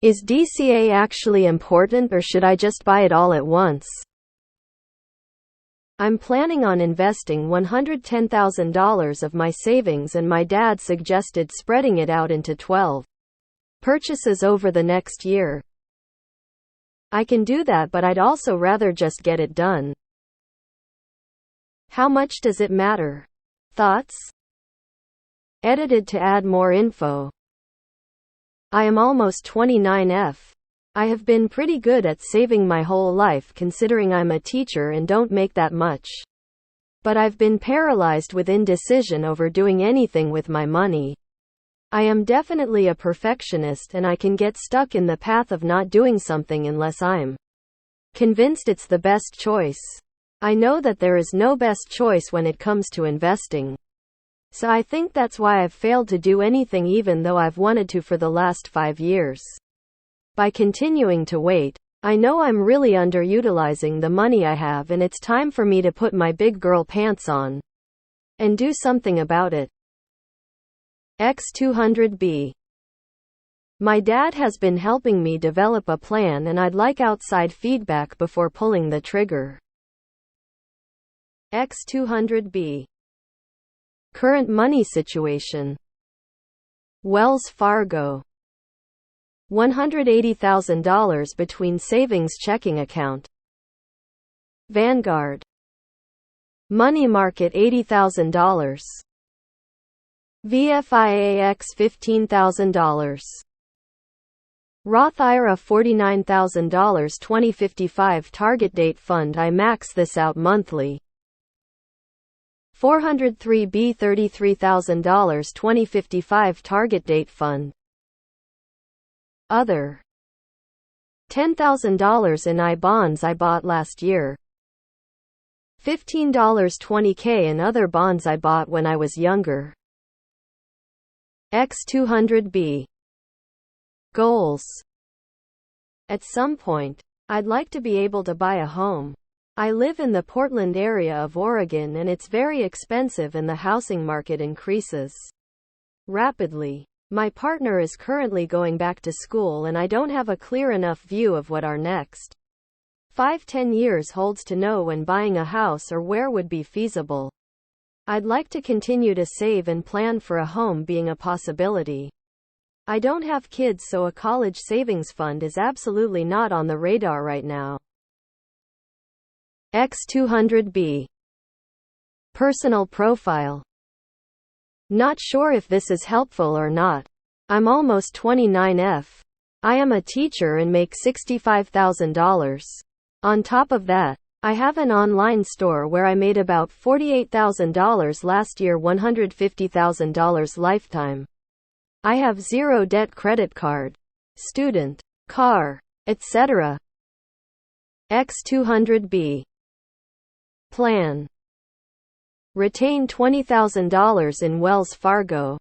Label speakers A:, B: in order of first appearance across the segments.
A: Is DCA actually important, or should I just buy it all at once? I'm planning on investing $110,000 of my savings, and my dad suggested spreading it out into 12 purchases over the next year. I can do that, but I'd also rather just get it done. How much does it matter? Thoughts? Edited to add more info. I am almost 29F. I have been pretty good at saving my whole life, considering I'm a teacher and don't make that much. But I've been paralyzed with indecision over doing anything with my money. I am definitely a perfectionist, and I can get stuck in the path of not doing something unless I'm convinced it's the best choice. I know that there is no best choice when it comes to investing. So I think that's why I've failed to do anything, even though I've wanted to for the last 5 years. By continuing to wait, I know I'm really underutilizing the money I have, and it's time for me to put my big girl pants on and do something about it. X200B. My dad has been helping me develop a plan, and I'd like outside feedback before pulling the trigger. X200B. Current money situation. Wells Fargo. $180,000 between savings checking account. Vanguard. Money market $80,000. VFIAX $15,000. Roth IRA $49,000. 2055 target date fund. I max this out monthly. 403B $33,000. 2055 target date fund. Other. $10,000 in I-bonds I bought last year. $15 20K in other bonds I bought when I was younger. X200B. Goals. At some point, I'd like to be able to buy a home. I live in the Portland area of Oregon, and it's very expensive, and the housing market increases rapidly. My partner is currently going back to school, and I don't have a clear enough view of what our next 5-10 years holds to know when buying a house or where would be feasible. I'd like to continue to save and plan for a home being a possibility. I don't have kids, so a college savings fund is absolutely not on the radar right now. X200B. Personal profile. Not sure if this is helpful or not. I'm almost 29F. I am a teacher and make $65,000. On top of that, I have an online store where I made about $48,000 last year, $150,000 lifetime. I have zero debt, credit card, student, car, etc. X200B. Plan. Retain $20,000 in Wells Fargo.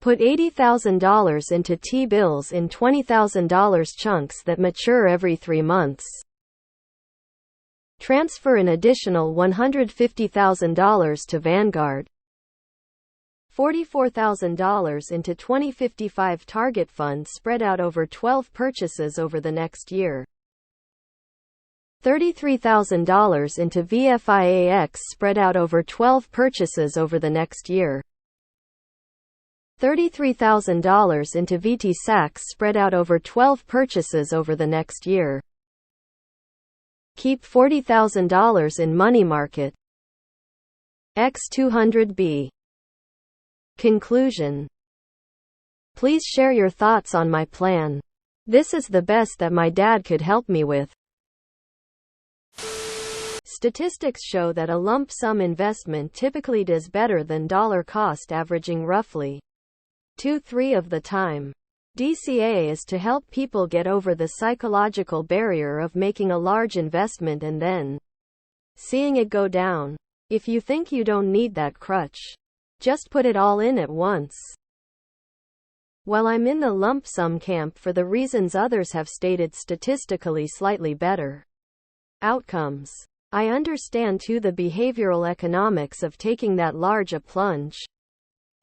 A: Put $80,000 into T-bills in $20,000 chunks that mature every 3 months. Transfer an additional $150,000 to Vanguard. $44,000 into 2055 target fund spread out over 12 purchases over the next year. $33,000 into VFIAX spread out over 12 purchases over the next year. $33,000 into VTSAX spread out over 12 purchases over the next year. Keep $40,000 in money market. X200B. Conclusion. Please share your thoughts on my plan. This is the best that my dad could help me with. Statistics show that a lump sum investment typically does better than dollar cost averaging roughly 2-3 of the time. DCA is to help people get over the psychological barrier of making a large investment and then seeing it go down. If you think you don't need that crutch, just put it all in at once. While I'm in the lump sum camp for the reasons others have stated, statistically slightly better outcomes, I understand too the behavioral economics of taking that large a plunge.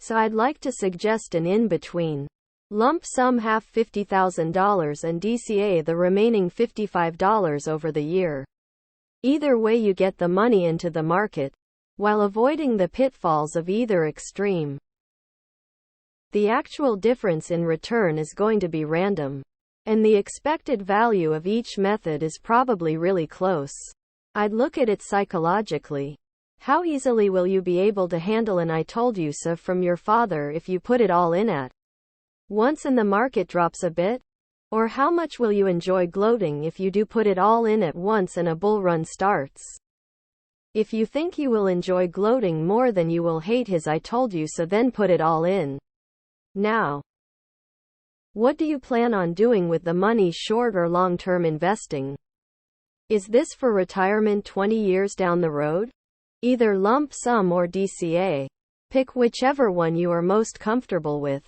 A: So I'd like to suggest an in-between. Lump sum half $50,000 and DCA the remaining $55 over the year. Either way you get the money into the market, while avoiding the pitfalls of either extreme. The actual difference in return is going to be random, and the expected value of each method is probably really close. I'd look at it psychologically. How easily will you be able to handle an "I told you so" from your father if you put it all in at once and the market drops a bit? Or how much will you enjoy gloating if you do put it all in at once and a bull run starts? If you think you will enjoy gloating more than you will hate his "I told you so," then put it all in now. What do you plan on doing with the money, short or long-term investing? Is this for retirement 20 years down the road? Either lump sum or DCA. Pick whichever one you are most comfortable with.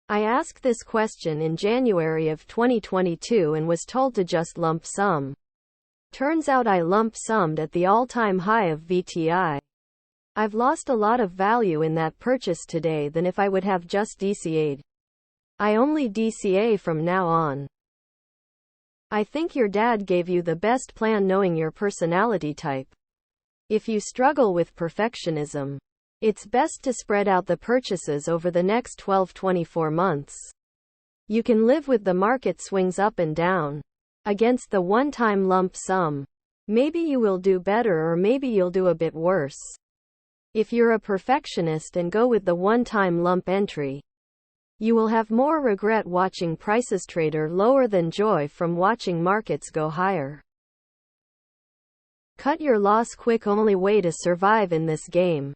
A: I asked this question in January of 2022 and was told to just lump sum. Turns out I lump summed at the all-time high of VTI. I've lost a lot of value in that purchase today than if I would have just DCA'd. I only DCA from now on. I think your dad gave you the best plan knowing your personality type. If you struggle with perfectionism, it's best to spread out the purchases over the next 12-24 months. You can live with the market swings up and down against the one-time lump sum. Maybe you will do better or maybe you'll do a bit worse. If you're a perfectionist and go with the one-time lump entry, you will have more regret watching prices trader lower than joy from watching markets go higher. Cut your loss quick. Only way to survive in this game.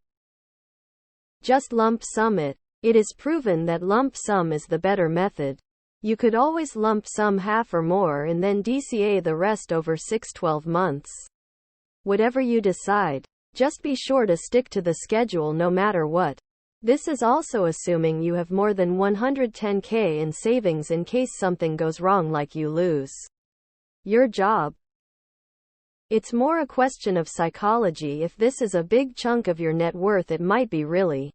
A: Just lump sum it. It is proven that lump sum is the better method. You could always lump sum half or more and then DCA the rest over 6-12 months. Whatever you decide, just be sure to stick to the schedule no matter what. This is also assuming you have more than $110K in savings in case something goes wrong, like you lose your job. It's more a question of psychology. If this is a big chunk of your net worth, it might be really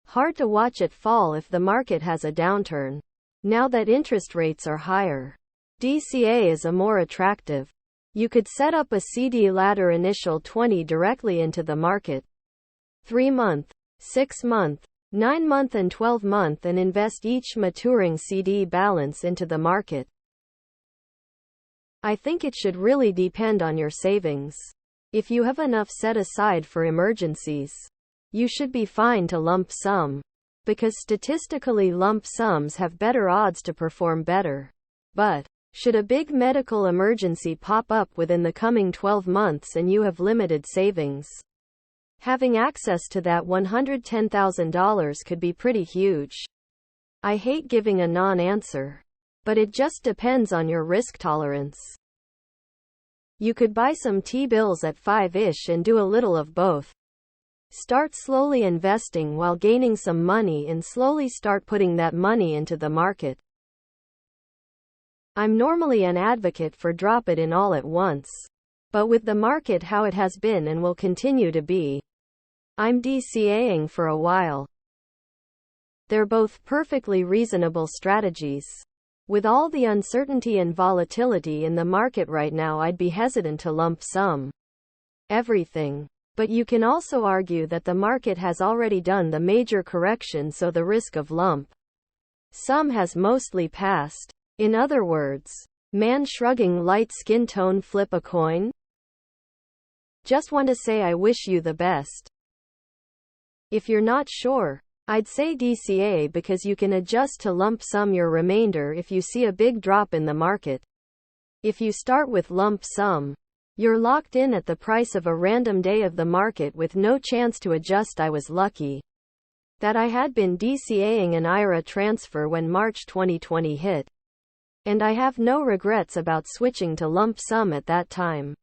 A: hard to watch it fall if the market has a downturn. Now that interest rates are higher, DCA is a more attractive. You could set up a CD ladder, initial 20 directly into the market, 3-month, 6-month, 9-month and 12-month, and invest each maturing CD balance into the market. I think it should really depend on your savings. If you have enough set aside for emergencies, you should be fine to lump sum, because statistically lump sums have better odds to perform better. But should a big medical emergency pop up within the coming 12 months and you have limited savings, having access to that $110,000 could be pretty huge. I hate giving a non-answer, but it just depends on your risk tolerance. You could buy some T-bills at 5-ish and do a little of both. Start slowly investing while gaining some money and slowly start putting that money into the market. I'm normally an advocate for drop it in all at once. But with the market how it has been and will continue to be, I'm DCAing for a while. They're both perfectly reasonable strategies. With all the uncertainty and volatility in the market right now, I'd be hesitant to lump sum everything. But you can also argue that the market has already done the major correction, so the risk of lump sum has mostly passed. In other words, man shrugging, light skin tone, flip a coin? Just want to say I wish you the best. If you're not sure, I'd say DCA because you can adjust to lump sum your remainder if you see a big drop in the market. If you start with lump sum, you're locked in at the price of a random day of the market with no chance to adjust. I was lucky that I had been DCAing an IRA transfer when March 2020 hit, and I have no regrets about switching to lump sum at that time.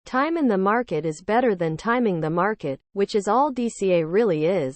A: Time in the market is better than timing the market, which is all DCA really is.